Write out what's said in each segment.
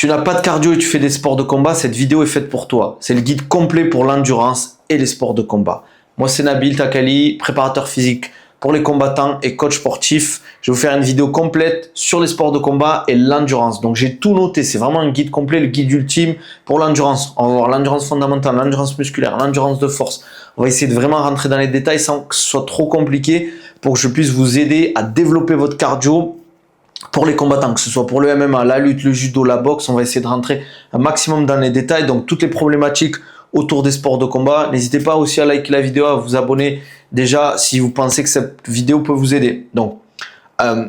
Tu n'as pas de cardio et tu fais des sports de combat, cette vidéo est faite pour toi. C'est le guide complet pour l'endurance et les sports de combat. Moi, c'est Nabil Takali, préparateur physique pour les combattants et coach sportif. Je vais vous faire une vidéo complète sur les sports de combat et l'endurance. Donc, j'ai tout noté. C'est vraiment un guide complet, le guide ultime pour l'endurance. On va voir l'endurance fondamentale, l'endurance musculaire, l'endurance de force. On va essayer de vraiment rentrer dans les détails sans que ce soit trop compliqué pour que je puisse vous aider à développer votre cardio pour les combattants, que ce soit pour le MMA, la lutte, le judo, la boxe. On va essayer de rentrer un maximum dans les détails. Donc, toutes les problématiques autour des sports de combat. N'hésitez pas aussi à liker la vidéo, à vous abonner déjà si vous pensez que cette vidéo peut vous aider. Donc,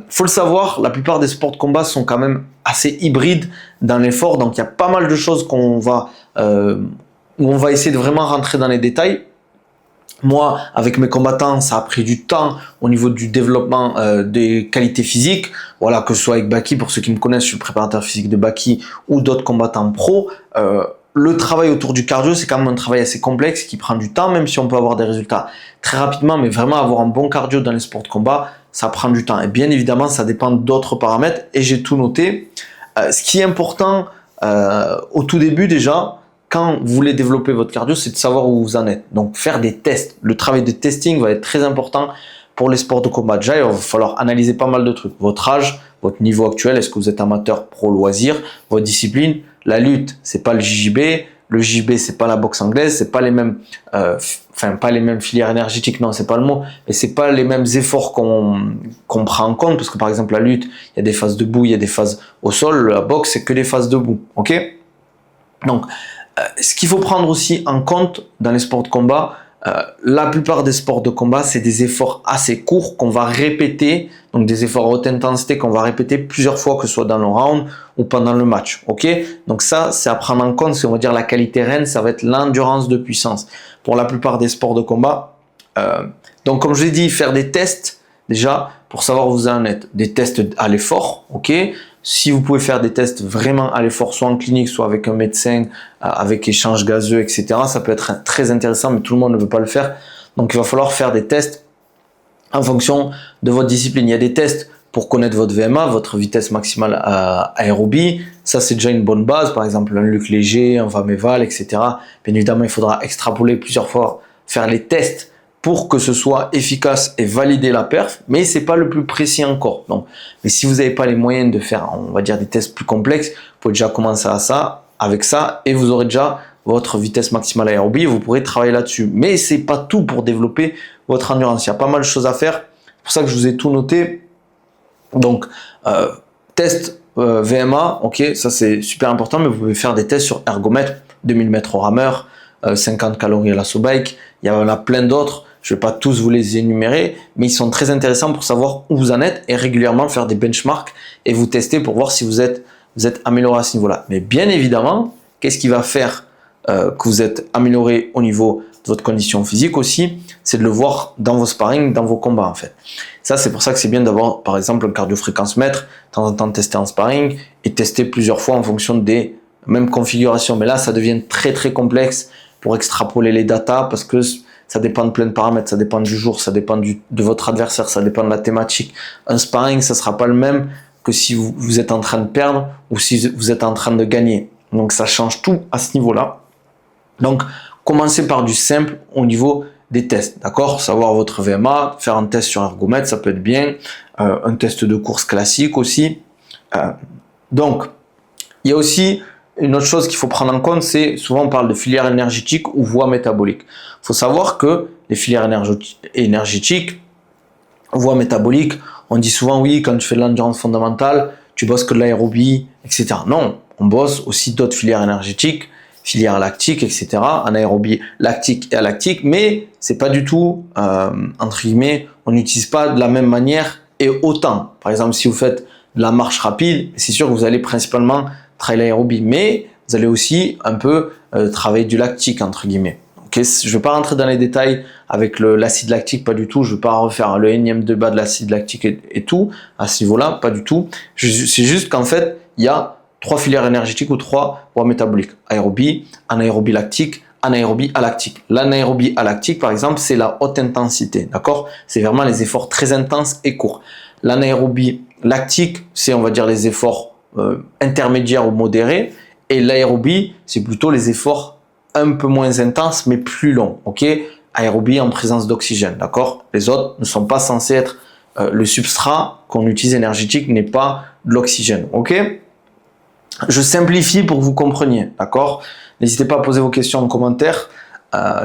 faut le savoir, la plupart des sports de combat sont quand même assez hybrides dans l'effort. Donc, il y a pas mal de choses où on va essayer de vraiment rentrer dans les détails. Moi, avec mes combattants, ça a pris du temps au niveau du développement des qualités physiques. Voilà, que ce soit avec Baki, pour ceux qui me connaissent, je suis le préparateur physique de Baki ou d'autres combattants pro. Le travail autour du cardio, c'est quand même un travail assez complexe qui prend du temps, même si on peut avoir des résultats très rapidement, mais vraiment avoir un bon cardio dans les sports de combat, ça prend du temps. Et bien évidemment, ça dépend d'autres paramètres et j'ai tout noté. Ce qui est important au tout début déjà, quand vous voulez développer votre cardio, c'est de savoir où vous en êtes. Donc, faire des tests. Le travail de testing va être très important pour les sports de combat. Déjà, il va falloir analyser pas mal de trucs. Votre âge, votre niveau actuel, est-ce que vous êtes amateur, pro, loisir, votre discipline. La lutte, c'est pas le JJB. Le JJB, c'est pas la boxe anglaise. C'est pas les mêmes, pas les mêmes filières énergétiques. Non, c'est pas le mot. Mais c'est pas les mêmes efforts qu'on prend en compte. Parce que par exemple, la lutte, il y a des phases debout, il y a des phases au sol. La boxe, c'est que des phases debout. Ok? Donc, ce qu'il faut prendre aussi en compte dans les sports de combat, la plupart des sports de combat, c'est des efforts assez courts qu'on va répéter, donc des efforts à haute intensité qu'on va répéter plusieurs fois, que ce soit dans le round ou pendant le match. Ok? Donc ça, c'est à prendre en compte. Si on va dire la qualité reine, ça va être l'endurance de puissance pour la plupart des sports de combat. Donc comme je l'ai dit, faire des tests déjà pour savoir où vous en êtes. Des tests à l'effort, ok? Si vous pouvez faire des tests vraiment à l'effort, soit en clinique, soit avec un médecin, avec échange gazeux, etc., ça peut être très intéressant, mais tout le monde ne peut pas le faire. Donc, il va falloir faire des tests en fonction de votre discipline. Il y a des tests pour connaître votre VMA, votre vitesse maximale aérobie. Ça, c'est déjà une bonne base. Par exemple, un Luc léger, un VAM-EVAL, etc. Bien évidemment, il faudra extrapoler plusieurs fois, faire les tests pour que ce soit efficace et valider la perf, mais c'est pas le plus précis encore. Donc, mais si vous n'avez pas les moyens de faire, on va dire, des tests plus complexes, vous pouvez déjà commencer avec ça, et vous aurez déjà votre vitesse maximale aérobie, et vous pourrez travailler là-dessus. Mais c'est pas tout pour développer votre endurance. Il y a pas mal de choses à faire. C'est pour ça que je vous ai tout noté. Donc, test VMA, ok, ça c'est super important, mais vous pouvez faire des tests sur ergomètre, 2000 mètres au rameur, 50 calories à l'assaut bike. Il y en a plein d'autres. Je ne vais pas tous vous les énumérer, mais ils sont très intéressants pour savoir où vous en êtes et régulièrement faire des benchmarks et vous tester pour voir si vous êtes amélioré à ce niveau-là. Mais bien évidemment, qu'est-ce qui va faire que vous êtes amélioré au niveau de votre condition physique aussi? C'est de le voir dans vos sparring, dans vos combats en fait. Ça, c'est pour ça que c'est bien d'avoir par exemple un cardio-fréquence-mètre, de temps en temps tester en sparring et tester plusieurs fois en fonction des mêmes configurations. Mais là, ça devient très très complexe pour extrapoler les datas parce que ça dépend de plein de paramètres, ça dépend du jour, ça dépend de votre adversaire, ça dépend de la thématique. Un sparring, ça ne sera pas le même que si vous êtes en train de perdre ou si vous êtes en train de gagner. Donc ça change tout à ce niveau-là. Donc commencez par du simple au niveau des tests, d'accord? Savoir votre VMA, faire un test sur ergomètre, ça peut être bien. Un test de course classique aussi. Donc, il y a aussi une autre chose qu'il faut prendre en compte, c'est souvent on parle de filière énergétique ou voie métabolique. Il faut savoir que les filières énergétiques, voie métabolique, on dit souvent oui, quand tu fais de l'endurance fondamentale, tu bosses que de l'aérobie, etc. Non, on bosse aussi d'autres filières énergétiques, filière lactique, etc. En aérobie lactique et alactique, mais c'est pas du tout, entre guillemets, on n'utilise pas de la même manière et autant. Par exemple, si vous faites de la marche rapide, c'est sûr que vous allez principalement travailler l'aérobie, mais vous allez aussi un peu travailler du lactique, entre guillemets. Okay, je ne vais pas rentrer dans les détails avec l'acide lactique, pas du tout. Je ne vais pas refaire le énième débat de l'acide lactique et tout, à ce niveau-là, pas du tout. C'est juste qu'en fait, il y a 3 filières énergétiques ou 3 voies métaboliques. Aérobie, anaérobie lactique, anaérobie alactique. L'anaérobie alactique, par exemple, c'est la haute intensité, d'accord? C'est vraiment les efforts très intenses et courts. L'anaérobie lactique, c'est, on va dire, les efforts intermédiaires ou modérés. Et l'aérobie, c'est plutôt les efforts un peu moins intenses, mais plus longs. Ok, aérobie en présence d'oxygène. D'accord. Les autres ne sont pas censés être le substrat qu'on utilise énergétique n'est pas de l'oxygène. Ok. Je simplifie pour que vous compreniez. D'accord. N'hésitez pas à poser vos questions en commentaire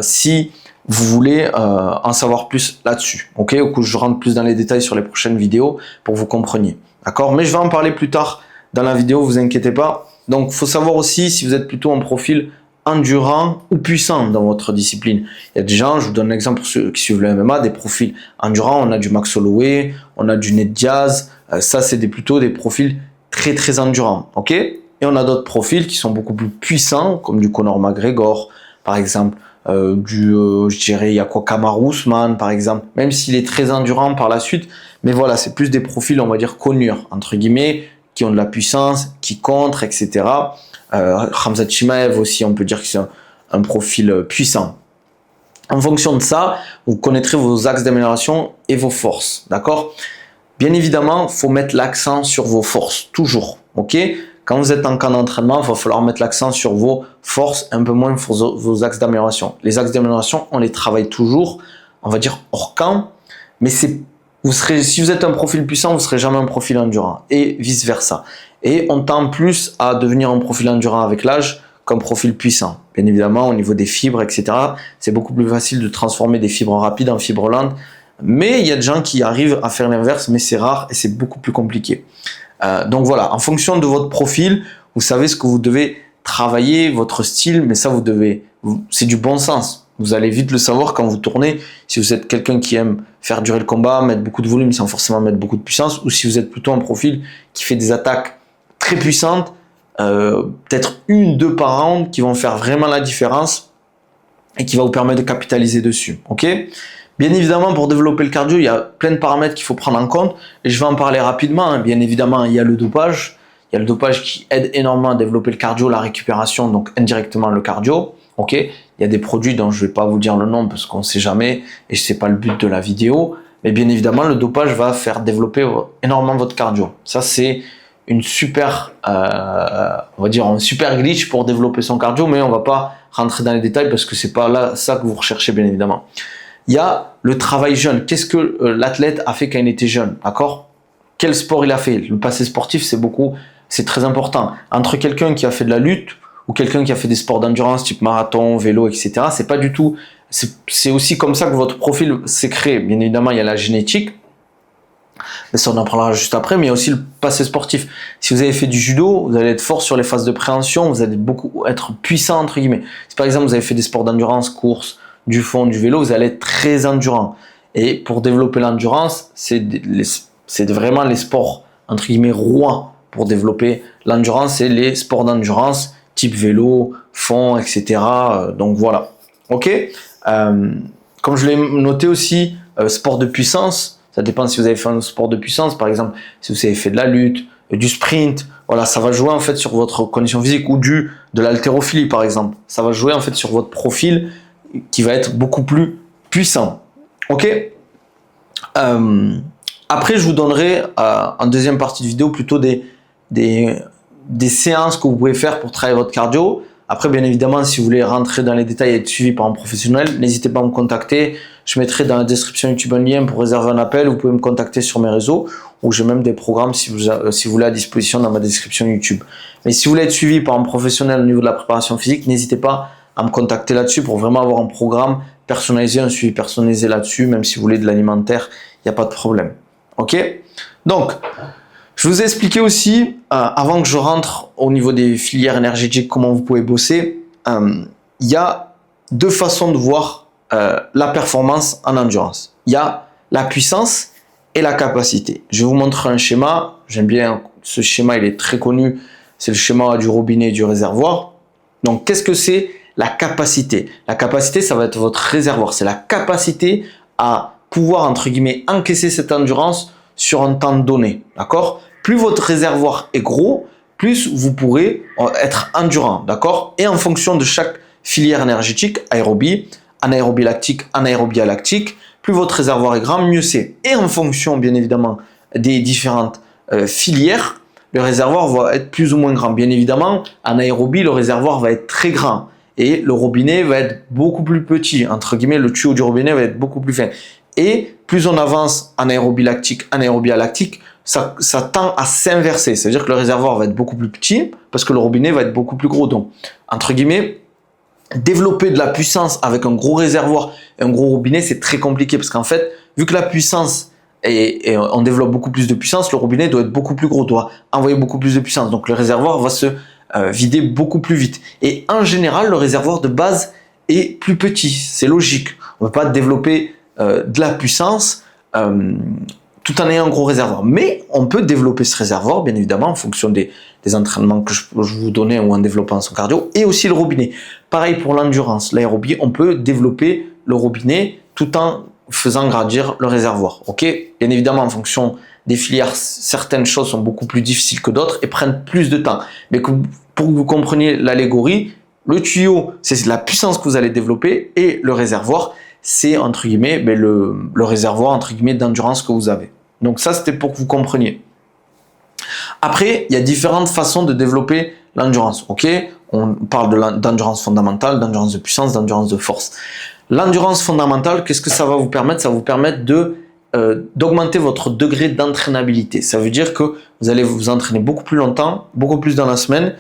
si vous voulez en savoir plus là-dessus. Ok. Ou que je rentre plus dans les détails sur les prochaines vidéos pour que vous compreniez. D'accord. Mais je vais en parler plus tard dans la vidéo. Vous inquiétez pas. Donc, il faut savoir aussi si vous êtes plutôt un profil endurant ou puissant dans votre discipline. Il y a des gens, je vous donne un exemple pour ceux qui suivent le MMA, des profils endurants. On a du Max Holloway, on a du Nate Diaz. Ça, c'est plutôt des profils très très endurants. Ok. Et on a d'autres profils qui sont beaucoup plus puissants, comme du Conor McGregor, par exemple. Je dirais, il y a quoi, Kamaru Usman, par exemple. Même s'il est très endurant par la suite. Mais voilà, c'est plus des profils, on va dire, connus, entre guillemets, qui ont de la puissance, qui contrent, etc. Khamzat Chimaev aussi, on peut dire que c'est un profil puissant. En fonction de ça, vous connaîtrez vos axes d'amélioration et vos forces, d'accord? Bien évidemment, il faut mettre l'accent sur vos forces, toujours, ok? Quand vous êtes en camp d'entraînement, il va falloir mettre l'accent sur vos forces, un peu moins sur vos axes d'amélioration. Les axes d'amélioration, on les travaille toujours, on va dire hors camp, mais si vous êtes un profil puissant, vous ne serez jamais un profil endurant, et vice versa. Et on tend plus à devenir un profil endurant avec l'âge qu'un profil puissant. Bien évidemment, au niveau des fibres, etc., c'est beaucoup plus facile de transformer des fibres rapides en fibres lentes, mais il y a des gens qui arrivent à faire l'inverse, mais c'est rare et c'est beaucoup plus compliqué. Donc voilà, en fonction de votre profil, vous savez ce que vous devez travailler, votre style, mais ça c'est du bon sens. Vous allez vite le savoir quand vous tournez. Si vous êtes quelqu'un qui aime faire durer le combat, mettre beaucoup de volume sans forcément mettre beaucoup de puissance, ou si vous êtes plutôt un profil qui fait des attaques très puissantes, peut-être 1-2 par round, qui vont faire vraiment la différence et qui va vous permettre de capitaliser dessus. Ok ? Bien évidemment, pour développer le cardio, il y a plein de paramètres qu'il faut prendre en compte et je vais en parler rapidement. Bien évidemment, il y a le dopage. Il y a le dopage qui aide énormément à développer le cardio, la récupération, donc indirectement le cardio. Ok, il y a des produits dont je ne vais pas vous dire le nom parce qu'on ne sait jamais et ce n'est pas le but de la vidéo. Mais bien évidemment, le dopage va faire développer énormément votre cardio. Ça, c'est une super, on va dire un super glitch pour développer son cardio, mais on ne va pas rentrer dans les détails parce que c'est pas là ça que vous recherchez, bien évidemment. Il y a le travail jeune. Qu'est-ce que l'athlète a fait quand il était jeune, d'accord? Quel sport il a fait? Le passé sportif, c'est très important. Entre quelqu'un qui a fait de la lutte ou quelqu'un qui a fait des sports d'endurance type marathon, vélo, etc., c'est pas du tout. C'est aussi comme ça que votre profil s'est créé. Bien évidemment, il y a la génétique, mais ça on en parlera juste après. Mais il y a aussi le passé sportif. Si vous avez fait du judo, vous allez être fort sur les phases de préhension. Vous allez beaucoup être puissant entre guillemets. Si par exemple vous avez fait des sports d'endurance, course, du fond, du vélo, vous allez être très endurant. Et pour développer l'endurance, c'est vraiment les sports entre guillemets rois pour développer l'endurance, c'est les sports d'endurance type vélo, fond, etc. Donc voilà. Ok. Comme je l'ai noté aussi, sport de puissance. Ça dépend si vous avez fait un sport de puissance, par exemple, si vous avez fait de la lutte, du sprint. Voilà, ça va jouer en fait sur votre condition physique ou de l'haltérophilie, par exemple. Ça va jouer en fait sur votre profil qui va être beaucoup plus puissant. Ok. Après, je vous donnerai en deuxième partie de vidéo plutôt des séances que vous pouvez faire pour travailler votre cardio. Après, bien évidemment, si vous voulez rentrer dans les détails et être suivi par un professionnel, n'hésitez pas à me contacter. Je mettrai dans la description YouTube un lien pour réserver un appel. Vous pouvez me contacter sur mes réseaux ou j'ai même des programmes si vous voulez à disposition dans ma description YouTube. Mais si vous voulez être suivi par un professionnel au niveau de la préparation physique, n'hésitez pas à me contacter là-dessus pour vraiment avoir un programme personnalisé, un suivi personnalisé là-dessus. Même si vous voulez de l'alimentaire, il n'y a pas de problème. Ok? Donc, je vous ai expliqué aussi, avant que je rentre au niveau des filières énergétiques, comment vous pouvez bosser. Il y a deux façons de voir la performance en endurance. Il y a la puissance et la capacité. Je vais vous montrer un schéma. J'aime bien ce schéma, il est très connu. C'est le schéma du robinet et du réservoir. Donc, qu'est-ce que c'est la capacité? La capacité, ça va être votre réservoir. C'est la capacité à pouvoir, entre guillemets, encaisser cette endurance sur un temps donné. D'accord? Plus votre réservoir est gros, plus vous pourrez être endurant. D'accord? Et en fonction de chaque filière énergétique, aérobie, anaérobie lactique, anaérobie alactique, plus votre réservoir est grand, mieux c'est. Et en fonction, bien évidemment, des différentes filières, le réservoir va être plus ou moins grand. Bien évidemment, en aérobie, le réservoir va être très grand et le robinet va être beaucoup plus petit. Entre guillemets, le tuyau du robinet va être beaucoup plus fin. Et plus on avance en aérobie lactique, en aérobie lactique, ça tend à s'inverser. C'est-à-dire que le réservoir va être beaucoup plus petit parce que le robinet va être beaucoup plus gros. Donc, entre guillemets, développer de la puissance avec un gros réservoir et un gros robinet, c'est très compliqué parce qu'en fait, vu que la puissance et on développe beaucoup plus de puissance, le robinet doit être beaucoup plus gros, doit envoyer beaucoup plus de puissance. Donc le réservoir va se vider beaucoup plus vite. Et en général, le réservoir de base est plus petit. C'est logique. On ne peut pas développer de la puissance tout en ayant un gros réservoir. Mais on peut développer ce réservoir, bien évidemment, en fonction des entraînements que je vous donnais ou en développant son cardio, et aussi le robinet. Pareil pour l'endurance, l'aérobie, on peut développer le robinet tout en faisant grandir le réservoir. Ok, bien évidemment, en fonction des filières, certaines choses sont beaucoup plus difficiles que d'autres et prennent plus de temps. Mais pour que vous compreniez l'allégorie, le tuyau, c'est la puissance que vous allez développer et le réservoir, c'est entre guillemets le réservoir entre guillemets d'endurance que vous avez. Donc ça, c'était pour que vous compreniez. Après, il y a différentes façons de développer l'endurance. Ok, on parle d'endurance fondamentale, d'endurance de puissance, d'endurance de force. L'endurance fondamentale, qu'est-ce que ça va vous permettre? Ça va vous permettre d'augmenter votre degré d'entraînabilité. Ça veut dire que vous allez vous entraîner beaucoup plus longtemps, beaucoup plus dans la semaine,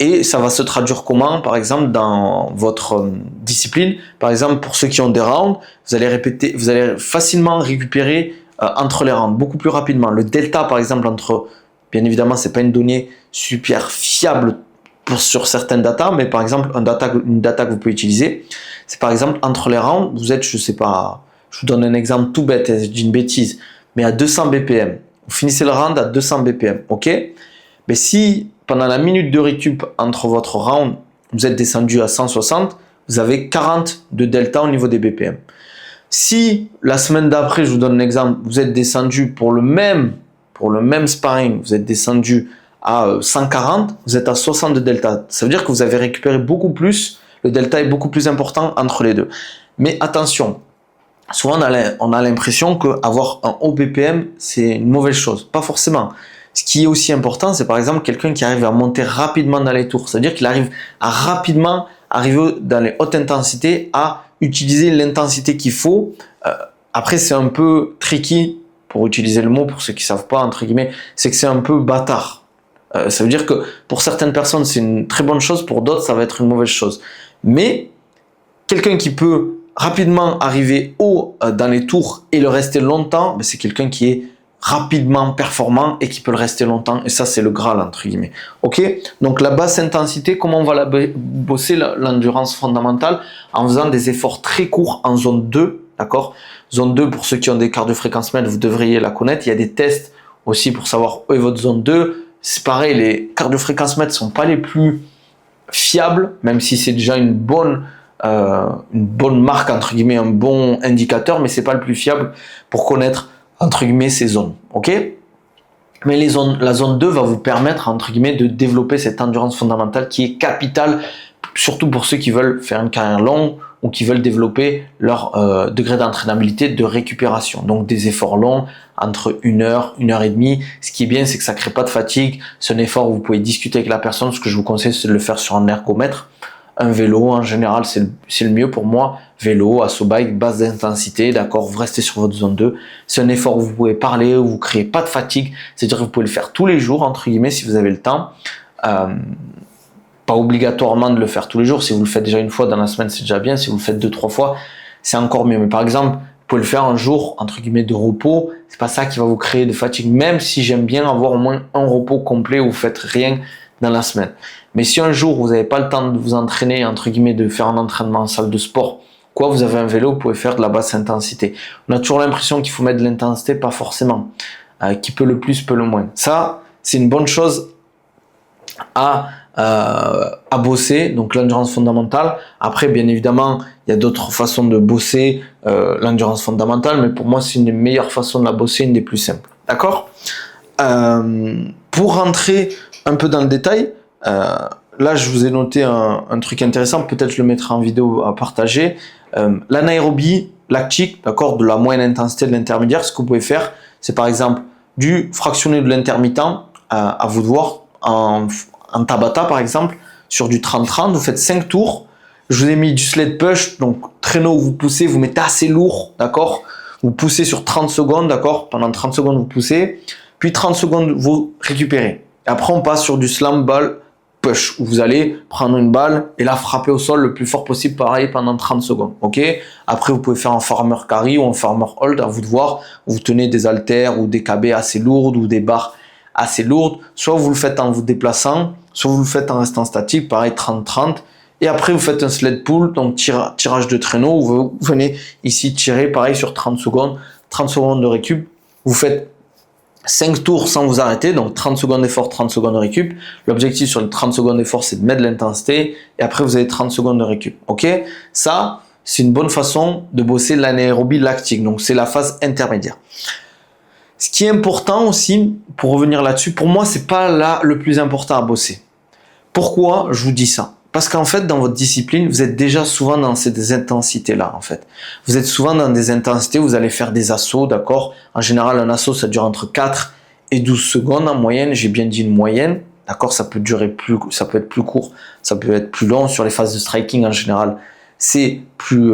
et ça va se traduire comment? Par exemple, dans votre discipline, par exemple, pour ceux qui ont des rounds, vous allez facilement récupérer entre les rounds, beaucoup plus rapidement. Le delta, par exemple, bien évidemment, c'est pas une donnée super fiable sur certaines datas, mais par exemple, une data que vous pouvez utiliser, c'est par exemple, entre les rounds, vous êtes, je sais pas, je vous donne un exemple tout bête, je dis une bêtise, mais à 200 BPM. Vous finissez le round à 200 BPM, ok? Mais si, pendant la minute de récup entre votre round, vous êtes descendu à 160, vous avez 40 de delta au niveau des BPM. Si, la semaine d'après, je vous donne un exemple, vous êtes descendu pour le même sparring, vous êtes descendu à 140, vous êtes à 60 de delta. Ça veut dire que vous avez récupéré beaucoup plus, le delta est beaucoup plus important entre les deux. Mais attention, souvent on a l'impression qu'avoir un haut BPM, c'est une mauvaise chose. Pas forcément. Ce qui est aussi important, c'est par exemple quelqu'un qui arrive à monter rapidement dans les tours. C'est-à-dire qu'il arrive à rapidement arriver dans les hautes intensités, à utiliser l'intensité qu'il faut. Après, c'est un peu tricky, pour utiliser le mot, pour ceux qui ne savent pas, entre guillemets, c'est que c'est un peu bâtard. Ça veut dire que pour certaines personnes, c'est une très bonne chose, pour d'autres, ça va être une mauvaise chose. Mais quelqu'un qui peut rapidement arriver haut dans les tours et le rester longtemps, c'est quelqu'un qui est rapidement performant et qui peut le rester longtemps. Et ça, c'est le Graal, entre guillemets. Ok? Donc, la basse intensité, comment on va bosser l'endurance fondamentale? En faisant des efforts très courts en zone 2, d'accord? Zone 2, pour ceux qui ont des cardio-fréquence mètres, vous devriez la connaître. Il y a des tests aussi pour savoir où est votre zone 2. C'est pareil, les cardio-fréquence mètres ne sont pas les plus fiables, même si c'est déjà une bonne marque, entre guillemets, un bon indicateur, mais c'est pas le plus fiable pour connaître, entre guillemets, ces zones. Ok? Mais la zone 2 va vous permettre, entre guillemets, de développer cette endurance fondamentale qui est capitale, surtout pour ceux qui veulent faire une carrière longue ou qui veulent développer leur degré d'entraînabilité, de récupération. Donc des efforts longs, entre 1 heure, 1 heure et demie. Ce qui est bien, c'est que ça ne crée pas de fatigue. C'est un effort où vous pouvez discuter avec la personne. Ce que je vous conseille, c'est de le faire sur un ergomètre. Un vélo, en général, c'est le mieux pour moi. Vélo, assaut bike, basse d'intensité, d'accord, vous restez sur votre zone 2. C'est un effort où vous pouvez parler, où vous ne créez pas de fatigue. C'est-à-dire que vous pouvez le faire tous les jours, entre guillemets, si vous avez le temps. Pas obligatoirement de le faire tous les jours. Si vous le faites déjà une fois dans la semaine, c'est déjà bien. Si vous le faites 2-3 fois, c'est encore mieux. Mais par exemple, vous pouvez le faire un jour, entre guillemets, de repos. C'est pas ça qui va vous créer de fatigue, même si j'aime bien avoir au moins un repos complet où vous faites rien dans la semaine. Mais si un jour vous n'avez pas le temps de vous entraîner, entre guillemets, de faire un entraînement en salle de sport, quoi, vous avez un vélo, vous pouvez faire de la basse intensité. On a toujours l'impression qu'il faut mettre de l'intensité, pas forcément. Qui peut le plus, peut le moins. Ça, c'est une bonne chose à bosser, donc l'endurance fondamentale. Après, bien évidemment, il y a d'autres façons de bosser l'endurance fondamentale, mais pour moi, c'est une des meilleures façons de la bosser, une des plus simples. D'accord? Pour rentrer un peu dans le détail, là, je vous ai noté un truc intéressant, peut-être je le mettrai en vidéo à partager. L'anaérobie lactique, d'accord, de la moyenne intensité, de l'intermédiaire, ce que vous pouvez faire, c'est par exemple du fractionné de l'intermittent à vous de voir, en Tabata par exemple, sur du 30-30, vous faites 5 tours. Je vous ai mis du sled push, donc traîneau où vous poussez, vous mettez assez lourd, d'accord? Vous poussez sur 30 secondes, d'accord? Pendant 30 secondes, vous poussez, puis 30 secondes, vous récupérez. Et après, on passe sur du slam ball push, où vous allez prendre une balle et la frapper au sol le plus fort possible, pareil, pendant 30 secondes, ok? Après, vous pouvez faire un farmer carry ou un farmer hold, à vous de voir. Vous tenez des haltères ou des KB assez lourdes ou des barres assez lourdes. Soit vous le faites en vous déplaçant, soit vous le faites en restant statique, pareil, 30-30. Et après, vous faites un sled pull, donc tirage de traîneau, où vous venez ici tirer, pareil, sur 30 secondes de récup. Vous faites 5 tours sans vous arrêter, donc 30 secondes d'effort, 30 secondes de récup. L'objectif sur les 30 secondes d'effort, c'est de mettre de l'intensité, et après, vous avez 30 secondes de récup. Ok? Ça, c'est une bonne façon de bosser l'anaérobie lactique, donc c'est la phase intermédiaire. Ce qui est important aussi, pour revenir là-dessus, pour moi, c'est pas là le plus important à bosser. Pourquoi je vous dis ça? Parce qu'en fait, dans votre discipline, vous êtes déjà souvent dans ces intensités-là, en fait. Vous êtes souvent dans des intensités où vous allez faire des assauts, d'accord? En général, un assaut, ça dure entre 4 et 12 secondes en moyenne. J'ai bien dit une moyenne, d'accord? Ça peut être plus court, ça peut être plus long. Sur les phases de striking, en général, c'est plus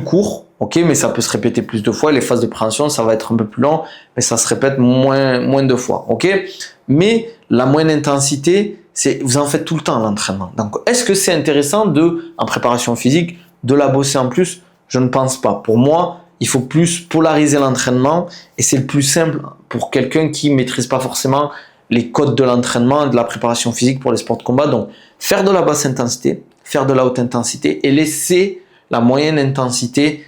court, ok? Mais ça peut se répéter plus de fois. Les phases de préhension, ça va être un peu plus long, mais ça se répète moins de fois, ok? Mais la moyenne intensité, vous en faites tout le temps l'entraînement. Donc, est-ce que c'est intéressant en préparation physique, de la bosser en plus? Je ne pense pas. Pour moi, il faut plus polariser l'entraînement et c'est le plus simple pour quelqu'un qui ne maîtrise pas forcément les codes de l'entraînement et de la préparation physique pour les sports de combat. Donc, faire de la basse intensité, faire de la haute intensité et laisser la moyenne intensité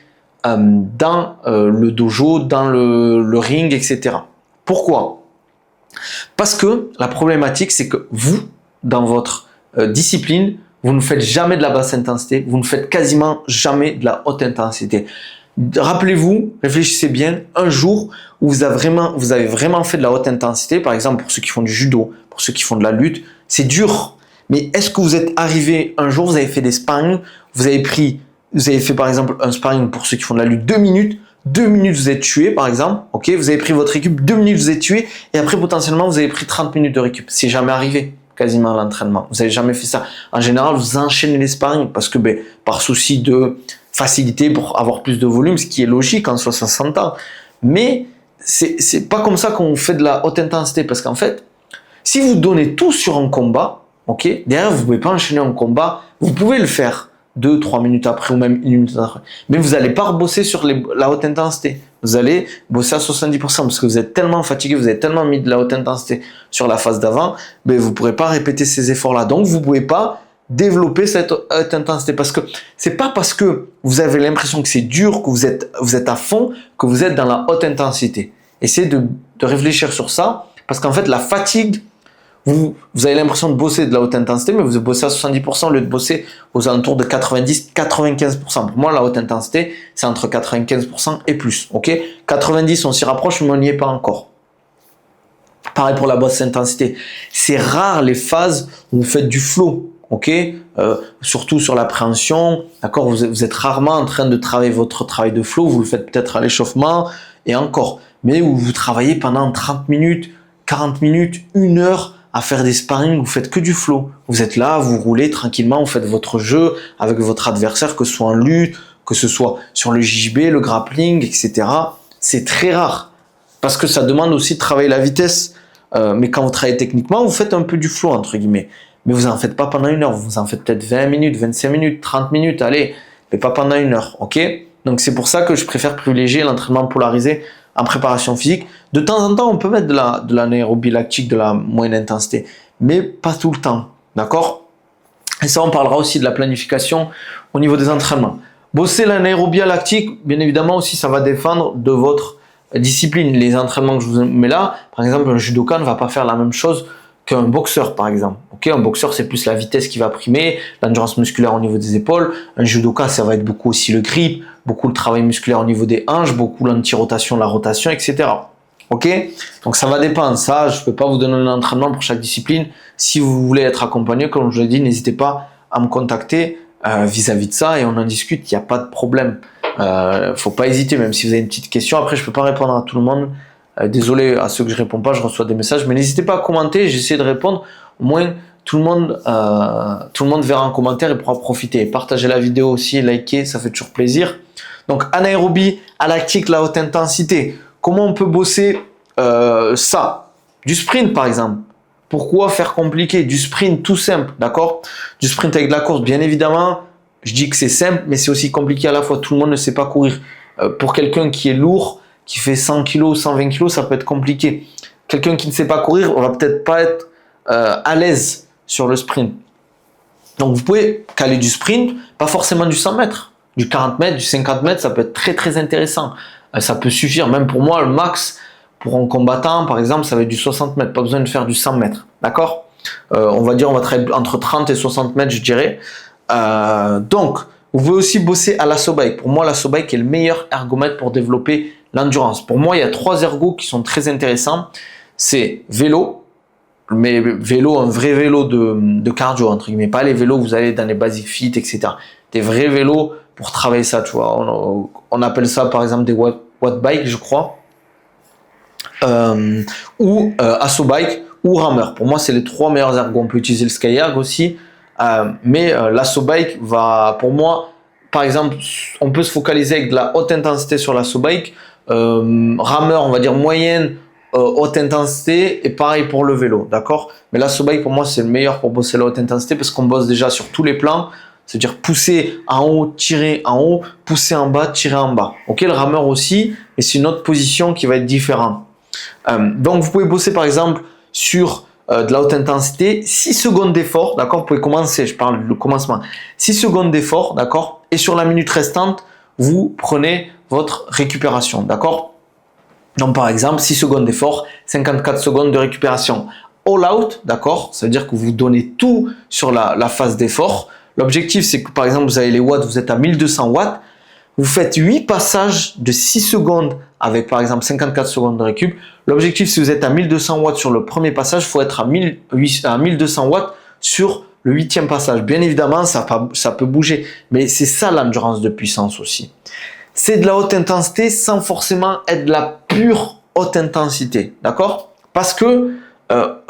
dans le dojo, dans le ring, etc. Pourquoi? Parce que la problématique, c'est que vous, dans votre discipline, vous ne faites jamais de la basse intensité, vous ne faites quasiment jamais de la haute intensité. Rappelez-vous, réfléchissez bien, un jour où vous avez vraiment fait de la haute intensité, par exemple pour ceux qui font du judo, pour ceux qui font de la lutte, c'est dur. Mais est-ce que vous êtes arrivé un jour, vous avez fait des sparring, vous avez fait par exemple un sparring pour ceux qui font de la lutte 2 minutes, 2 minutes vous êtes tué par exemple, ok, vous avez pris votre récup, 2 minutes vous êtes tué, et après potentiellement vous avez pris 30 minutes de récup. C'est jamais arrivé quasiment à l'entraînement. Vous n'avez jamais fait ça. En général, vous enchaînez les sparring parce que par souci de facilité pour avoir plus de volume, ce qui est logique en soi, ça s'entend. Mais c'est pas comme ça qu'on fait de la haute intensité, parce qu'en fait, si vous donnez tout sur un combat, ok, derrière vous pouvez pas enchaîner un combat, vous pouvez le faire 2-3 minutes après ou même 1 minute après, mais vous n'allez pas rebosser sur la haute intensité. Vous allez bosser à 70% parce que vous êtes tellement fatigué, vous avez tellement mis de la haute intensité sur la phase d'avant, vous ne pourrez pas répéter ces efforts-là. Donc vous ne pouvez pas développer cette haute intensité, parce que c'est pas parce que vous avez l'impression que c'est dur, que vous êtes à fond, que vous êtes dans la haute intensité. Essayez de réfléchir sur ça, parce qu'en fait la fatigue, vous avez l'impression de bosser de la haute intensité, mais vous bossez à 70% au lieu de bosser aux alentours de 90-95%. Pour moi, la haute intensité, c'est entre 95% et plus. Ok, 90, on s'y rapproche, mais on n'y est pas encore. Pareil pour la basse intensité. C'est rare les phases où vous faites du flow. Ok, surtout sur l'appréhension. D'accord, vous êtes rarement en train de travailler votre travail de flow. Vous le faites peut-être à l'échauffement et encore. Mais où vous travaillez pendant 30 minutes, 40 minutes, 1 heure à faire des sparring, vous faites que du flow. Vous êtes là, vous roulez tranquillement, vous faites votre jeu avec votre adversaire, que ce soit en lutte, que ce soit sur le JJB, le grappling, etc. C'est très rare, parce que ça demande aussi de travailler la vitesse. Mais quand vous travaillez techniquement, vous faites un peu du flow, entre guillemets. Mais vous en faites pas pendant 1 heure, vous en faites peut-être 20 minutes, 25 minutes, 30 minutes, allez, mais pas pendant 1 heure, ok? Donc c'est pour ça que je préfère privilégier l'entraînement polarisé en préparation physique. De temps en temps, on peut mettre de l'anaérobie lactique, de la moyenne intensité, mais pas tout le temps, d'accord? Et ça, on parlera aussi de la planification au niveau des entraînements. Bosser l'anaérobie lactique, bien évidemment aussi, ça va dépendre de votre discipline. Les entraînements que je vous mets là, par exemple, un judoka ne va pas faire la même chose qu'un boxeur, par exemple. Ok, un boxeur, c'est plus la vitesse qui va primer, l'endurance musculaire au niveau des épaules. Un judoka, ça va être beaucoup aussi le grip, beaucoup le travail musculaire au niveau des hanches, beaucoup l'anti-rotation, la rotation, etc. Ok, donc ça va dépendre. Ça, je ne peux pas vous donner un entraînement pour chaque discipline. Si vous voulez être accompagné, comme je l'ai dit, n'hésitez pas à me contacter vis-à-vis de ça et on en discute. Il n'y a pas de problème. Faut pas hésiter, même si vous avez une petite question. Après, je peux pas répondre à tout le monde. Désolé à ceux que je réponds pas, je reçois des messages, mais n'hésitez pas à commenter, j'essaie de répondre. Au moins, tout le monde verra un commentaire et pourra profiter. Partagez la vidéo aussi, likez, ça fait toujours plaisir. Donc, anaérobie, à lactique, la haute intensité. Comment on peut bosser ça? Du sprint, par exemple. Pourquoi faire compliqué? Du sprint tout simple, d'accord? Du sprint avec de la course, bien évidemment. Je dis que c'est simple, mais c'est aussi compliqué à la fois. Tout le monde ne sait pas courir. Pour quelqu'un qui est lourd, qui fait 100 kg, 120 kg, ça peut être compliqué. Quelqu'un qui ne sait pas courir, on va peut-être pas être à l'aise sur le sprint. Donc, vous pouvez caler du sprint, pas forcément du 100 mètres, du 40 mètres, du 50 mètres, ça peut être très, très intéressant. Ça peut suffire. Même pour moi, le max, pour un combattant, par exemple, ça va être du 60 mètres. Pas besoin de faire du 100 mètres. D'accord? On va dire, on va travailler entre 30 et 60 mètres, je dirais. Donc, vous pouvez aussi bosser à l'assaut bike. Pour moi, l'assaut bike est le meilleur ergomètre pour développer l'endurance. Pour moi, il y a 3 ergos qui sont très intéressants. C'est vélo, mais vélo, un vrai vélo de cardio, entre guillemets, pas les vélos que vous allez dans les basic fit, etc. Des vrais vélos pour travailler ça, tu vois. On appelle ça, par exemple, des watt bike, je crois. Ou assaut bike ou rameur. Pour moi, c'est les 3 meilleurs ergos. On peut utiliser le SkyErg aussi. Mais l'assaut bike va, pour moi, par exemple, on peut se focaliser avec de la haute intensité sur l'assaut bike, rameur, on va dire moyenne, haute intensité, et pareil pour le vélo, d'accord? Mais l'assaut bike, pour moi, c'est le meilleur pour bosser la haute intensité parce qu'on bosse déjà sur tous les plans, c'est-à-dire pousser en haut, tirer en haut, pousser en bas, tirer en bas. Ok, le rameur aussi, mais c'est une autre position qui va être différente. Donc, vous pouvez bosser par exemple sur de la haute intensité, 6 secondes d'effort, d'accord? Vous pouvez commencer, je parle du commencement, 6 secondes d'effort, d'accord? Et sur la minute restante, vous prenez votre récupération, d'accord? Donc par exemple, 6 secondes d'effort, 54 secondes de récupération. All out, d'accord? Ça veut dire que vous donnez tout sur la phase d'effort. L'objectif, c'est que par exemple, vous avez les watts, vous êtes à 1200 watts, vous faites 8 passages de 6 secondes avec par exemple 54 secondes de récup. L'objectif, si vous êtes à 1200 watts sur le premier passage, il faut être à 1200 watts sur le 8e passage. Bien évidemment, ça peut bouger, mais c'est ça l'endurance de puissance aussi. C'est de la haute intensité sans forcément être de la pure haute intensité, d'accord? Parce que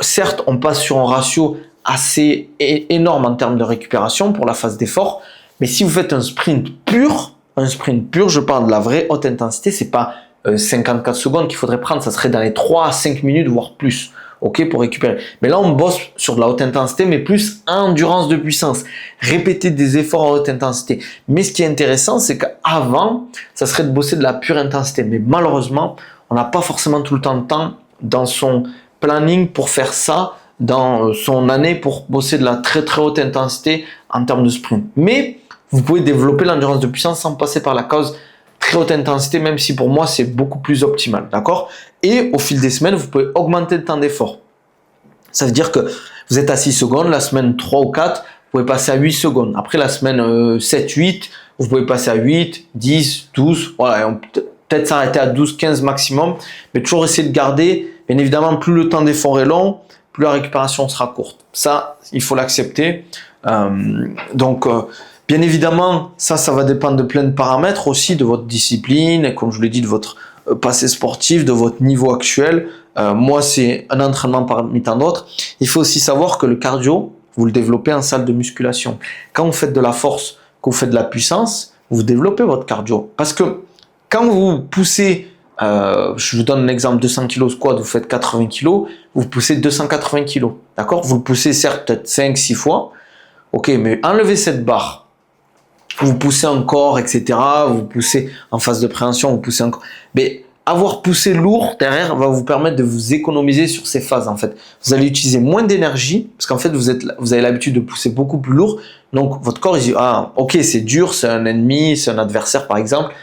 certes, on passe sur un ratio assez énorme en termes de récupération pour la phase d'effort, mais si vous faites un sprint pur, je parle de la vraie haute intensité, c'est pas 54 secondes qu'il faudrait prendre, ça serait dans les 3 à 5 minutes, voire plus, ok, pour récupérer. Mais là, on bosse sur de la haute intensité, mais plus endurance de puissance, répéter des efforts à haute intensité. Mais ce qui est intéressant, c'est qu'avant, ça serait de bosser de la pure intensité. Mais malheureusement, on n'a pas forcément tout le temps de temps dans son planning pour faire ça, dans son année pour bosser de la très très haute intensité en termes de sprint. Mais vous pouvez développer l'endurance de puissance sans passer par la cause très haute intensité, même si pour moi c'est beaucoup plus optimal, d'accord? Et au fil des semaines, vous pouvez augmenter le temps d'effort. Ça veut dire que vous êtes à 6 secondes, la semaine 3 ou 4, vous pouvez passer à 8 secondes. Après la semaine 7, 8, vous pouvez passer à 8, 10, 12, voilà, on peut peut-être s'arrêter à 12, 15 maximum, mais toujours essayer de garder, bien évidemment, plus le temps d'effort est long, plus la récupération sera courte. Ça, il faut l'accepter. Bien évidemment, ça va dépendre de plein de paramètres aussi, de votre discipline, et comme je vous l'ai dit, de votre passé sportif, de votre niveau actuel. Moi, c'est un entraînement parmi tant d'autres. Il faut aussi savoir que le cardio, vous le développez en salle de musculation. Quand vous faites de la force, quand vous faites de la puissance, vous développez votre cardio. Parce que quand vous poussez, je vous donne un exemple, 200 kg squat, vous faites 80 kg, vous poussez 280 kg. D'accord? Vous le poussez certes peut-être 5-6 fois. Ok, mais enlevez cette barre. Vous poussez encore, etc. Vous poussez en phase de préhension, vous poussez encore. Mais avoir poussé lourd derrière va vous permettre de vous économiser sur ces phases. En fait, vous allez utiliser moins d'énergie parce qu'en fait vous avez l'habitude de pousser beaucoup plus lourd. Donc votre corps il dit ah ok c'est dur, c'est un ennemi, c'est un adversaire par exemple.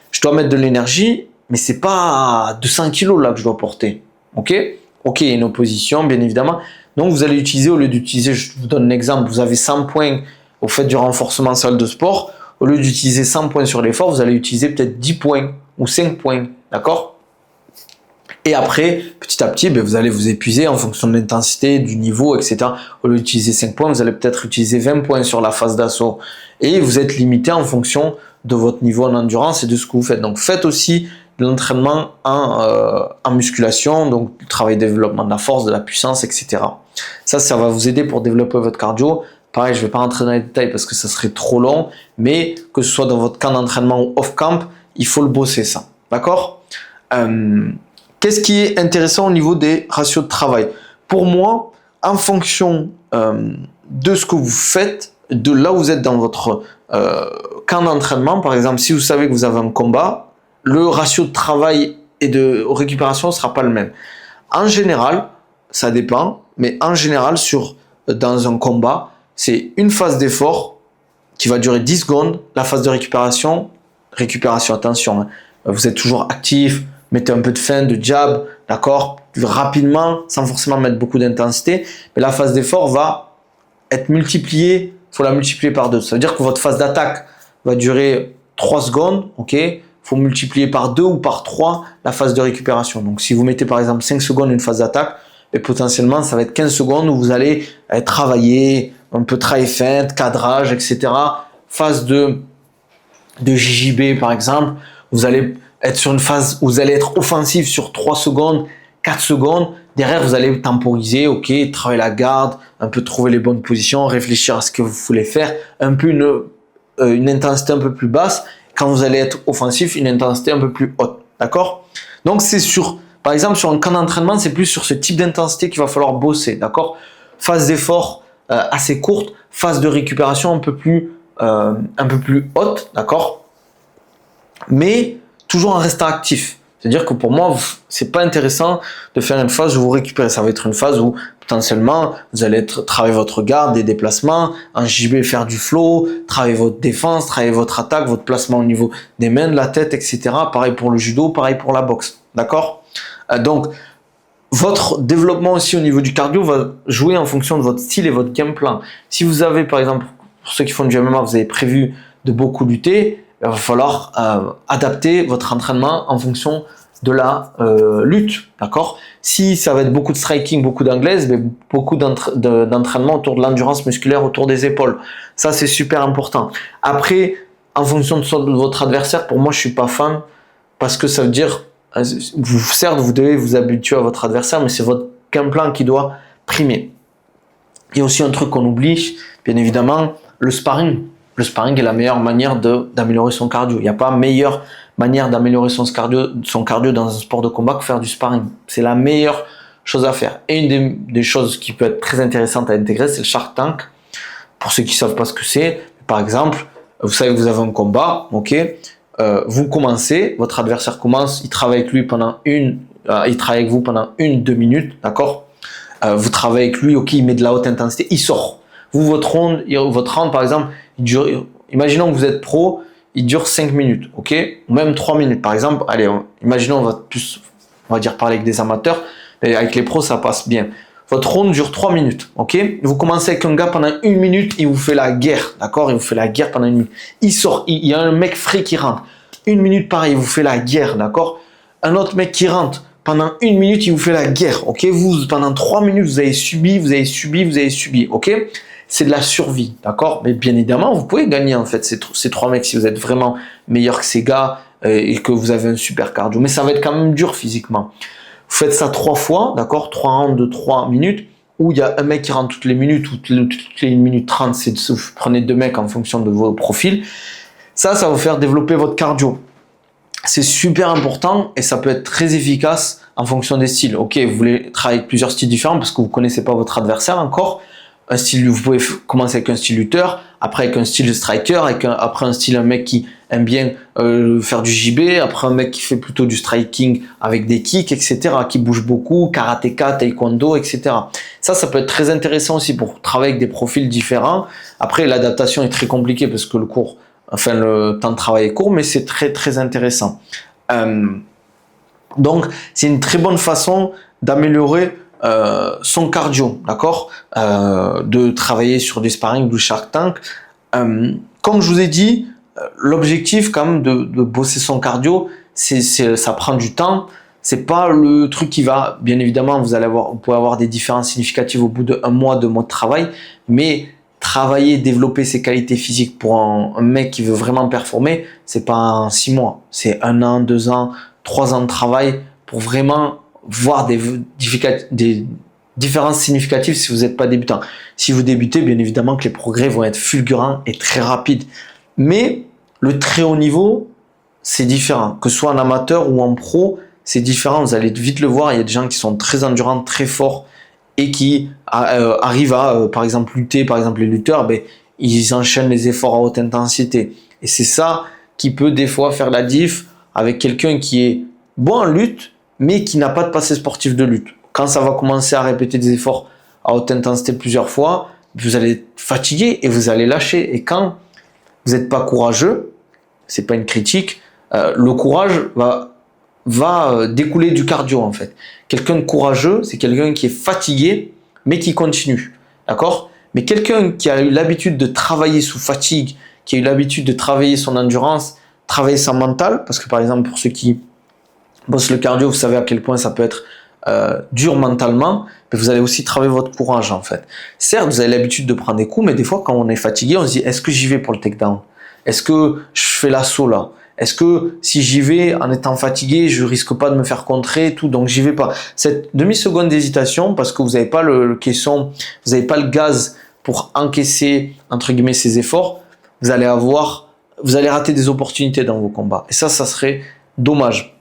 Je dois mettre de l'énergie, mais c'est pas 200 kg là que je dois porter. Ok, il y a une opposition bien évidemment. Donc vous allez utiliser au lieu d'utiliser, je vous donne un exemple, vous avez 100 points. Vous faites du renforcement en salle de sport, au lieu d'utiliser 100 points sur l'effort, vous allez utiliser peut-être 10 points ou 5 points, d'accord? Et après, petit à petit, vous allez vous épuiser en fonction de l'intensité, du niveau, etc. Au lieu d'utiliser 5 points, vous allez peut-être utiliser 20 points sur la phase d'assaut. Et vous êtes limité en fonction de votre niveau en endurance et de ce que vous faites. Donc faites aussi l'entraînement en musculation, donc du travail de développement de la force, de la puissance, etc. Ça va vous aider pour développer votre cardio. Pareil, je ne vais pas rentrer dans les détails parce que ça serait trop long, mais que ce soit dans votre camp d'entraînement ou off-camp, il faut le bosser ça. D'accord? Qu'est-ce qui est intéressant au niveau des ratios de travail? Pour moi, en fonction de ce que vous faites, de là où vous êtes dans votre camp d'entraînement, par exemple, si vous savez que vous avez un combat, le ratio de travail et de récupération ne sera pas le même. En général, ça dépend, mais en général, dans un combat, c'est une phase d'effort qui va durer 10 secondes, la phase de récupération, attention, hein, vous êtes toujours actif, mettez un peu de feinte, de jab, d'accord, rapidement, sans forcément mettre beaucoup d'intensité, mais la phase d'effort va être multipliée, il faut la multiplier par 2. Ça veut dire que votre phase d'attaque va durer 3 secondes, ok, il faut multiplier par 2 ou par 3 la phase de récupération. Donc si vous mettez par exemple 5 secondes une phase d'attaque, et potentiellement ça va être 15 secondes où vous allez travailler, un peu try feinte, cadrage, etc. Phase de JJB par exemple, vous allez être sur une phase où vous allez être offensif sur 3 secondes, 4 secondes. Derrière, vous allez temporiser, ok, travailler la garde, un peu trouver les bonnes positions, réfléchir à ce que vous voulez faire, un peu une intensité un peu plus basse. Quand vous allez être offensif, une intensité un peu plus haute, d'accord? Donc c'est par exemple, sur un camp d'entraînement, c'est plus sur ce type d'intensité qu'il va falloir bosser, d'accord? Phase d'effort assez courte, phase de récupération un peu plus haute, d'accord? Mais toujours en restant actif. C'est-à-dire que pour moi, c'est pas intéressant de faire une phase où vous récupérez. Ça va être une phase où potentiellement vous allez travailler votre garde, des déplacements, en JB faire du flow, travailler votre défense, travailler votre attaque, votre placement au niveau des mains, de la tête, etc. Pareil pour le judo, pareil pour la boxe. D'accord? Donc, votre développement aussi au niveau du cardio va jouer en fonction de votre style et votre game plan. Si vous avez, par exemple, pour ceux qui font du MMA, vous avez prévu de beaucoup lutter, il va falloir adapter votre entraînement en fonction de la lutte, d'accord? Si ça va être beaucoup de striking, beaucoup d'anglaise, mais beaucoup d'entraînement autour de l'endurance musculaire, autour des épaules. Ça, c'est super important. Après, en fonction de votre adversaire, pour moi, je suis pas fan parce que ça veut dire, certes, vous devez vous habituer à votre adversaire, mais c'est votre game plan qui doit primer. Il y a aussi un truc qu'on oublie, bien évidemment, le sparring. Le sparring est la meilleure manière d'améliorer son cardio. Il n'y a pas meilleure manière d'améliorer son cardio dans un sport de combat que faire du sparring. C'est la meilleure chose à faire. Et une des choses qui peut être très intéressante à intégrer, c'est le Shark Tank. Pour ceux qui ne savent pas ce que c'est, par exemple, vous savez que vous avez un combat, ok, vous commencez, votre adversaire commence, il travaille avec lui il travaille avec vous pendant 1-2 minutes, d'accord, vous travaillez avec lui, ok, il met de la haute intensité, il sort. Vous, votre round, par exemple, imaginons que vous êtes pro, il dure 5 minutes, ok, ou même 3 minutes, par exemple. Allez, imaginons, on va dire parler avec des amateurs, mais avec les pros, ça passe bien. Votre round dure 3 minutes, ok. Vous commencez avec un gars pendant 1 minute, il vous fait la guerre, d'accord. Il vous fait la guerre pendant 1 minute. Il sort, il y a un mec frais qui rentre. 1 minute, pareil, il vous fait la guerre, d'accord. Un autre mec qui rentre, pendant 1 minute, il vous fait la guerre, ok. Vous, pendant 3 minutes, vous avez subi, ok. C'est de la survie, d'accord. Mais bien évidemment, vous pouvez gagner en fait ces 3 mecs si vous êtes vraiment meilleur que ces gars et que vous avez un super cardio. Mais ça va être quand même dur physiquement. Vous faites ça 3 fois, d'accord, 3 rounds de 3 minutes, où il y a un mec qui rentre toutes les minutes, toutes les 1 minute 30, vous prenez 2 mecs en fonction de vos profils. Ça va vous faire développer votre cardio. C'est super important et ça peut être très efficace en fonction des styles. Ok, vous voulez travailler avec plusieurs styles différents parce que vous ne connaissez pas votre adversaire encore. Un style, vous pouvez commencer avec un style lutteur, après avec un style striker, après un mec qui aime bien faire du JB, après un mec qui fait plutôt du striking avec des kicks, etc., qui bouge beaucoup, karatéka, taekwondo, etc. Ça peut être très intéressant aussi pour travailler avec des profils différents. Après, l'adaptation est très compliquée parce que le temps de travail est court, mais c'est très très intéressant. Donc, c'est une très bonne façon d'améliorer son cardio, d'accord, de travailler sur du sparring, du Shark Tank. Comme je vous ai dit, l'objectif quand même de bosser son cardio, ça prend du temps. C'est pas le truc qui va, bien évidemment, vous pouvez avoir des différences significatives au bout de 1 mois, 2 mois de travail, mais travailler, développer ses qualités physiques pour un mec qui veut vraiment performer, c'est pas en 6 mois, c'est 1 an, 2 ans, 3 ans de travail pour vraiment voir des différences significatives si vous n'êtes pas débutant. Si vous débutez, bien évidemment que les progrès vont être fulgurants et très rapides. Mais le très haut niveau, c'est différent. Que ce soit en amateur ou en pro, c'est différent. Vous allez vite le voir. Il y a des gens qui sont très endurants, très forts et qui arrivent à, par exemple, lutter. Par exemple, les lutteurs, ils enchaînent les efforts à haute intensité. Et c'est ça qui peut des fois faire la diff avec quelqu'un qui est bon en lutte, mais qui n'a pas de passé sportif de lutte. Quand ça va commencer à répéter des efforts à haute intensité plusieurs fois, vous allez être fatigué et vous allez lâcher. Et quand vous n'êtes pas courageux, c'est pas une critique, le courage va découler du cardio en fait. Quelqu'un de courageux, c'est quelqu'un qui est fatigué, mais qui continue. D'accord ? Mais quelqu'un qui a eu l'habitude de travailler sous fatigue, qui a eu l'habitude de travailler son endurance, travailler son mental, parce que par exemple pour ceux qui bossent le cardio, vous savez à quel point ça peut être dur mentalement, mais vous allez aussi travailler votre courage en fait. Certes, vous avez l'habitude de prendre des coups, mais des fois quand on est fatigué, on se dit est-ce que j'y vais pour le takedown ? Est-ce que je fais l'assaut là ? Est-ce que si j'y vais en étant fatigué, je risque pas de me faire contrer et tout, donc j'y vais pas. Cette demi-seconde d'hésitation, parce que vous n'avez pas le caisson, vous n'avez pas le gaz pour encaisser entre guillemets ces efforts, vous allez rater des opportunités dans vos combats. Et ça serait dommage.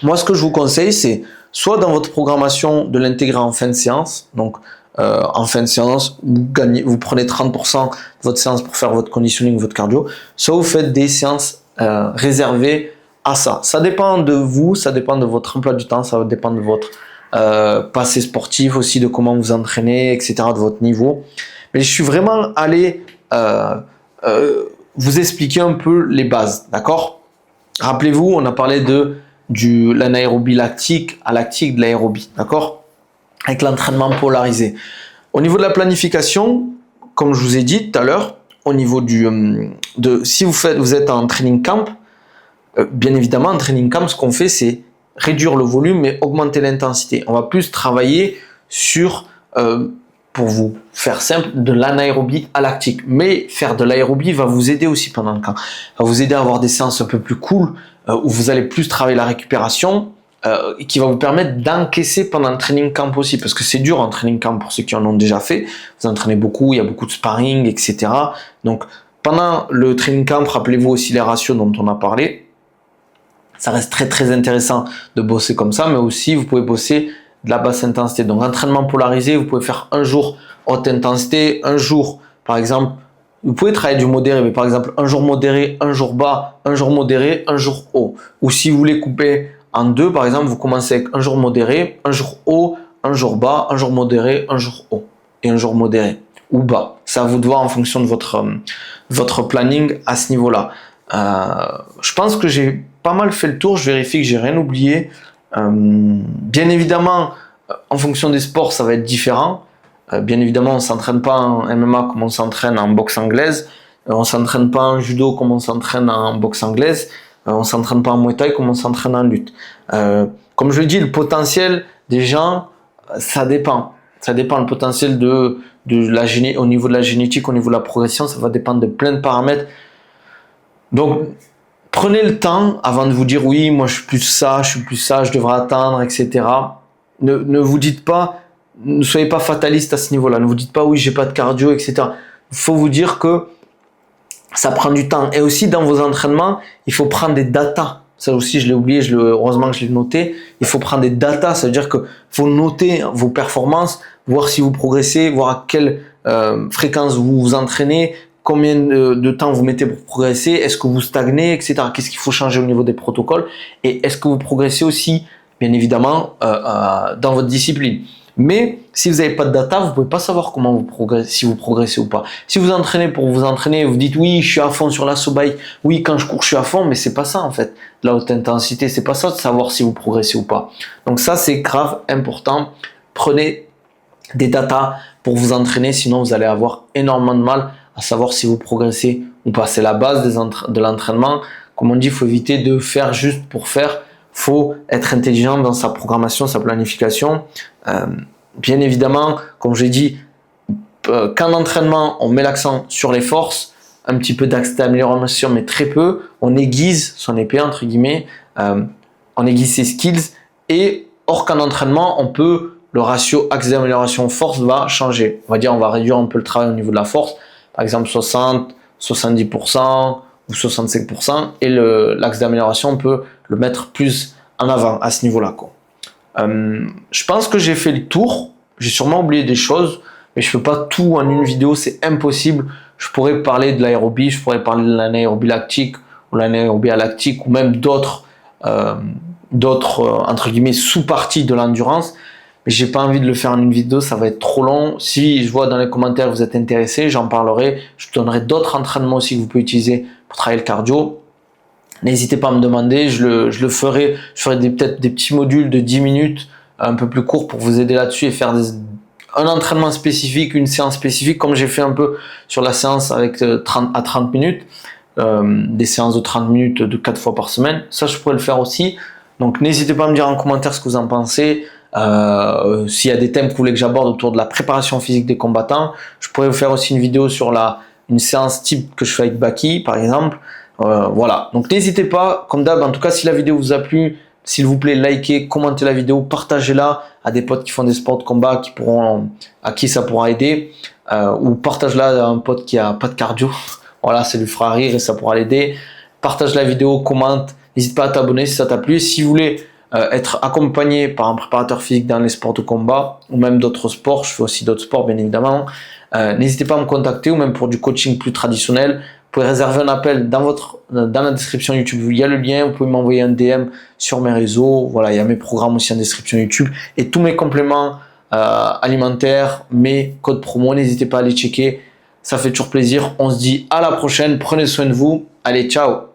Moi, ce que je vous conseille, c'est soit dans votre programmation de l'intégrer en fin de séance, donc en fin de séance, vous prenez 30% de votre séance pour faire votre conditioning, votre cardio, soit vous faites des séances réservées à ça. Ça dépend de vous, ça dépend de votre emploi du temps, ça dépend de votre passé sportif aussi, de comment vous entraînez, etc., de votre niveau. Mais je suis vraiment allé vous expliquer un peu les bases, d'accord ? Rappelez-vous, on a parlé de l'anaérobie lactique à lactique de l'aérobie, d'accord ? Avec l'entraînement polarisé. Au niveau de la planification, comme je vous ai dit tout à l'heure, au niveau si vous êtes en training camp, bien évidemment en training camp, ce qu'on fait, c'est réduire le volume et augmenter l'intensité. On va plus travailler sur, pour vous faire simple, de l'anaérobie à lactique. Mais faire de l'aérobie va vous aider aussi pendant le camp. Va vous aider à avoir des séances un peu plus cool, où vous allez plus travailler la récupération, et qui va vous permettre d'encaisser pendant le training camp aussi, parce que c'est dur en training camp pour ceux qui en ont déjà fait. Vous entraînez beaucoup, il y a beaucoup de sparring, etc. Donc pendant le training camp, rappelez-vous aussi les ratios dont on a parlé. Ça reste très très intéressant de bosser comme ça, mais aussi vous pouvez bosser de la basse intensité. Donc entraînement polarisé, vous pouvez faire un jour haute intensité, un jour par exemple, vous pouvez travailler du modéré, mais par exemple un jour modéré, un jour bas, un jour modéré, un jour haut. Ou si vous voulez couper en deux, par exemple, vous commencez avec un jour modéré, un jour haut, un jour bas, un jour modéré, un jour haut et un jour modéré ou bas. C'est à vous de voir en fonction de votre planning à ce niveau-là. Je pense que j'ai pas mal fait le tour, je vérifie que j'ai rien oublié. Bien évidemment, en fonction des sports, ça va être différent. Bien évidemment, on ne s'entraîne pas en MMA comme on s'entraîne en boxe anglaise. On ne s'entraîne pas en judo comme on s'entraîne en boxe anglaise. On ne s'entraîne pas en Muay Thai comme on s'entraîne en lutte. Comme je le dis, le potentiel des gens, ça dépend. Ça dépend le potentiel au niveau de la génétique, au niveau de la progression, ça va dépendre de plein de paramètres. Donc, prenez le temps avant de vous dire oui, moi je suis plus ça, je devrais attendre, etc. Ne vous dites pas, ne soyez pas fataliste à ce niveau-là. Ne vous dites pas oui, j'ai pas de cardio, etc. Il faut vous dire que ça prend du temps. Et aussi dans vos entraînements, il faut prendre des datas. Ça aussi, je l'ai oublié, heureusement que je l'ai noté. Il faut prendre des datas, ça veut dire que faut noter vos performances, voir si vous progressez, voir à quelle fréquence vous vous entraînez, combien de temps vous mettez pour progresser, est-ce que vous stagnez, etc. Qu'est-ce qu'il faut changer au niveau des protocoles et est-ce que vous progressez aussi, bien évidemment, dans votre discipline. Mais si vous n'avez pas de data, vous ne pouvez pas savoir comment vous progressez, si vous progressez ou pas. Si vous entraînez pour vous entraîner, vous dites oui, je suis à fond sur l'assaut bike, oui, quand je cours, je suis à fond, mais c'est pas ça en fait. La haute intensité, c'est pas ça de savoir si vous progressez ou pas. Donc ça, c'est grave important. Prenez des datas pour vous entraîner, sinon vous allez avoir énormément de mal à savoir si vous progressez ou pas. C'est la base de l'entraînement. Comme on dit, il faut éviter de faire juste pour faire. Il faut être intelligent dans sa programmation, sa planification. Bien évidemment, comme j'ai dit, qu'en entraînement, on met l'accent sur les forces, un petit peu d'axe d'amélioration, mais très peu. On aiguise son épée, entre guillemets. on aiguise ses skills et hors qu'en entraînement, le ratio axe d'amélioration force va changer. On va dire, on va réduire un peu le travail au niveau de la force, par exemple 60, 70% ou 65%, et l'axe d'amélioration, on peut le mettre plus en avant à ce niveau-là, quoi. Je pense que j'ai fait le tour. J'ai sûrement oublié des choses, mais je ne fais pas tout en une vidéo, c'est impossible. Je pourrais parler de l'aérobie, je pourrais parler de l'anaérobie lactique ou l'anaérobie lactique ou même d'autres entre guillemets sous-parties de l'endurance, mais j'ai pas envie de le faire en une vidéo, ça va être trop long. Si je vois dans les commentaires que vous êtes intéressés, j'en parlerai. Je vous donnerai d'autres entraînements aussi que vous pouvez utiliser pour travailler le cardio. N'hésitez pas à me demander, je le ferai. Je ferai peut-être des petits modules de 10 minutes, un peu plus courts pour vous aider là-dessus et faire un entraînement spécifique, une séance spécifique, comme j'ai fait un peu sur la séance avec 30 à 30 minutes, des séances de 30 minutes de 4 fois par semaine. Ça, je pourrais le faire aussi. Donc, n'hésitez pas à me dire en commentaire ce que vous en pensez. S'il y a des thèmes que vous voulez que j'aborde autour de la préparation physique des combattants, je pourrais vous faire aussi une vidéo sur une séance type que je fais avec Baki, par exemple. Voilà, donc n'hésitez pas, comme d'hab, en tout cas si la vidéo vous a plu, s'il vous plaît, likez, commentez la vidéo, partagez-la à des potes qui font des sports de combat, à qui ça pourra aider, ou partage-la à un pote qui a pas de cardio, voilà, ça lui fera rire et ça pourra l'aider. Partage la vidéo, commente, n'hésite pas à t'abonner si ça t'a plu. Si vous voulez être accompagné par un préparateur physique dans les sports de combat, ou même d'autres sports, je fais aussi d'autres sports bien évidemment, n'hésitez pas à me contacter, ou même pour du coaching plus traditionnel. Vous pouvez réserver un appel dans la description YouTube, il y a le lien, vous pouvez m'envoyer un DM sur mes réseaux, voilà, il y a mes programmes aussi en description YouTube, et tous mes compléments alimentaires, mes codes promo, n'hésitez pas à les checker, ça fait toujours plaisir. On se dit à la prochaine, prenez soin de vous, allez, ciao.